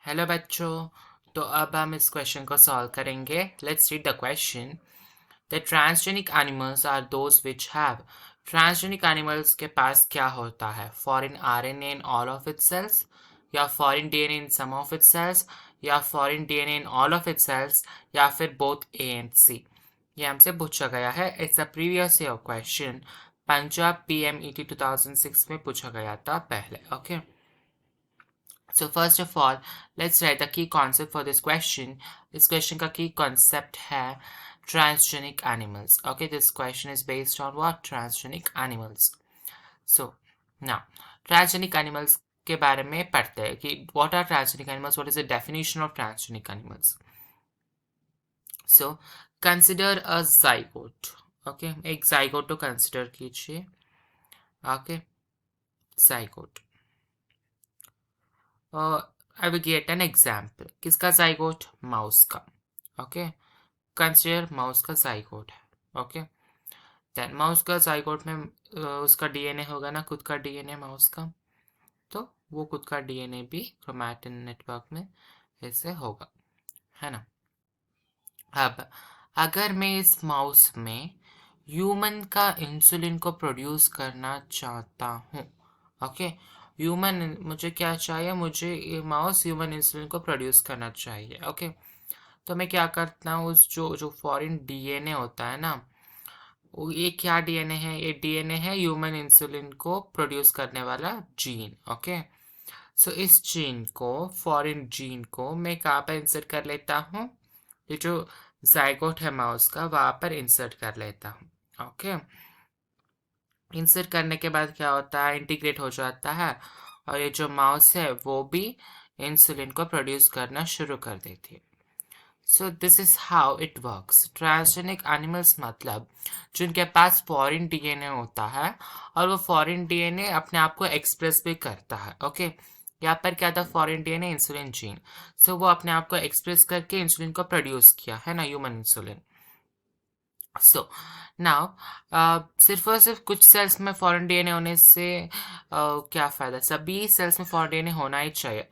Hello बच्चों। तो अब हम इस क्वेश्चन को सॉल्व करेंगे। Let's read the question. The transgenic animals are those which have. Transgenic animals के पास क्या होता है? Foreign RNA in all of its cells, या foreign DNA in some of its cells, या foreign DNA in all of its cells, या फिर both A and सी। ये हमसे पूछा गया है। It's a previous year question. Punjab PMET 2006 में पूछा गया था पहले। Okay, So first of all, let's write the key concept for this question. इस question का key concept है transgenic animals. Okay, this question is based on what? Transgenic animals. So now transgenic animals के बारे में पढ़ते हैं कि what are transgenic animals? What is the definition of transgenic animals? So consider a zygote. Okay, एक zygote को consider कीजिए. Okay, zygote. I will get an example. किसका जाइगोट? माउस का. ओके, कंसिडर माउस का जाइगोट है. Okay, then mouse का zygote में उसका डीएनए होगा ना, खुद का डीएनए माउस का, तो वो खुद का डीएनए भी क्रोमैटिन नेटवर्क में ऐसे होगा, है ना. अब अगर मैं इस माउस में ह्यूमन का इंसुलिन को प्रोड्यूस करना चाहता हूँ. ओके, ह्यूमन, मुझे क्या चाहिए? मुझे ये माउस ह्यूमन इंसुलिन को प्रोड्यूस करना चाहिए. ओके, तो मैं क्या करता हूँ, उस जो जो फॉरेन डीएनए होता है ना, वो ये क्या डीएनए है? ये डीएनए है ह्यूमन इंसुलिन को प्रोड्यूस करने वाला जीन. ओके, सो इस जीन को, फॉरेन जीन को मैं कहाँ पर इंसर्ट कर लेता हूँ? ये जो जाइगोट है माउस का, वहाँ पर इंसर्ट कर लेता हूँ. ओके, इंसर्ट करने के बाद क्या होता है? इंटीग्रेट हो जाता है, और ये जो माउस है वो भी इंसुलिन को प्रोड्यूस करना शुरू कर देती है. So this is how it works. Transgenic animals मतलब जिनके पास फॉरेन डीएनए होता है, और वो फॉरेन डीएनए अपने आप को एक्सप्रेस भी करता है. ओके, यहाँ पर क्या था? Foreign DNA, insulin gene. So वो अपने आप को एक्सप्रेस करके इंसुलिन को प्रोड्यूस किया है ना, ह्यूमन इंसुलिन. सो नाउ सिर्फ और सिर्फ कुछ सेल्स में फॉरेन डीएनए होने से क्या फ़ायदा? सभी सेल्स में फॉरेन डीएनए होना ही चाहिए.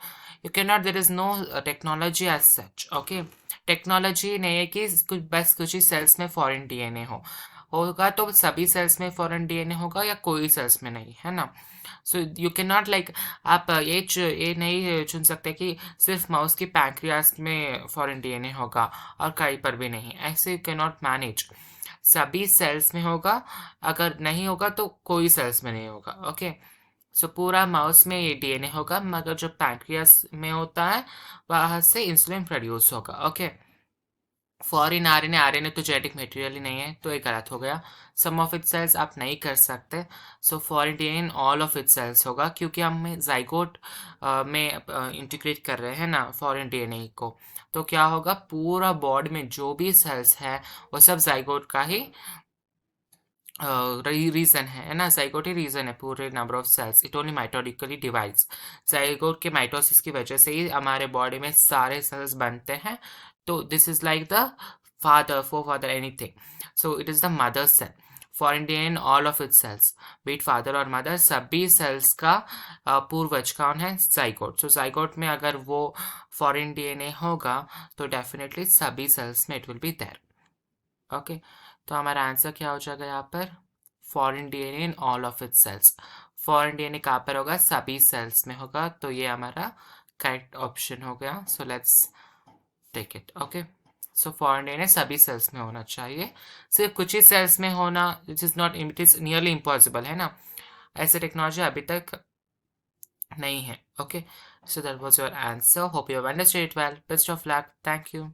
You can not, there is no technology as such. Okay, technology नहीं है कि कुछ ही सेल्स में फॉरेन डीएनए होगा तो सभी सेल्स में फॉरेन डीएनए होगा, या कोई सेल्स में नहीं, है ना. So you can not like, आप ये नहीं चुन सकते कि सिर्फ माउस की पैंक्रियास में फॉरेन डीएनए होगा और कहीं पर भी नहीं. ऐसे यू कैन नॉट मैनेज. सभी सेल्स में होगा, अगर नहीं होगा तो कोई सेल्स में नहीं होगा. ओके, सो पूरा माउस में ये डीएनए होगा, मगर जो पैंक्रियास में होता है वहां से इंसुलिन प्रोड्यूस होगा. ओके, फॉरेन आरएनए तो जेनेटिक मटेरियल ही नहीं है, तो ये गलत हो गया. सम ऑफ इट सेल्स आप नहीं कर सकते. So foreign DNA in all of it cells होगा, क्योंकि हम जाइगोट में इंटीग्रेट कर रहे हैं ना फॉरेन डीएनए को. तो क्या होगा? पूरा बॉडी में जो भी सेल्स है वो सब जाइगोट का ही रीजन है ना. जाइगोट ही रीजन है पूरे number of cells. It only mitotically divides. Zygote के माइटोसिस की वजह से ही हमारे बॉडी में सारे सेल्स बनते हैं. तो this is like the father, for father, anything. So it is the mother cell. Foreign DNA in all of its cells, beat father और मदर, सभी सेल्स का पूर्वज कौन है? जाइगोट. सो जाइगोट में अगर वो फॉरेन डीएनए होगा तो डेफिनेटली सभी सेल्स में it will be there. Okay, तो हमारा आंसर क्या हो जाएगा यहाँ पर? Foreign DNA in all of its cells. Foreign DNA कहाँ पर होगा? सभी सेल्स में होगा, तो ये हमारा करेक्ट ऑप्शन हो गया. So let's take it. Okay, so foreign DNA सभी सेल्स में होना चाहिए. सिर्फ कुछ ही सेल्स में होना, it is not, it is nearly impossible, है ना. ऐसे टेक्नोलॉजी अभी तक नहीं है. Okay, so that was your answer. Hope you have understood it well. Best of luck. Thank you.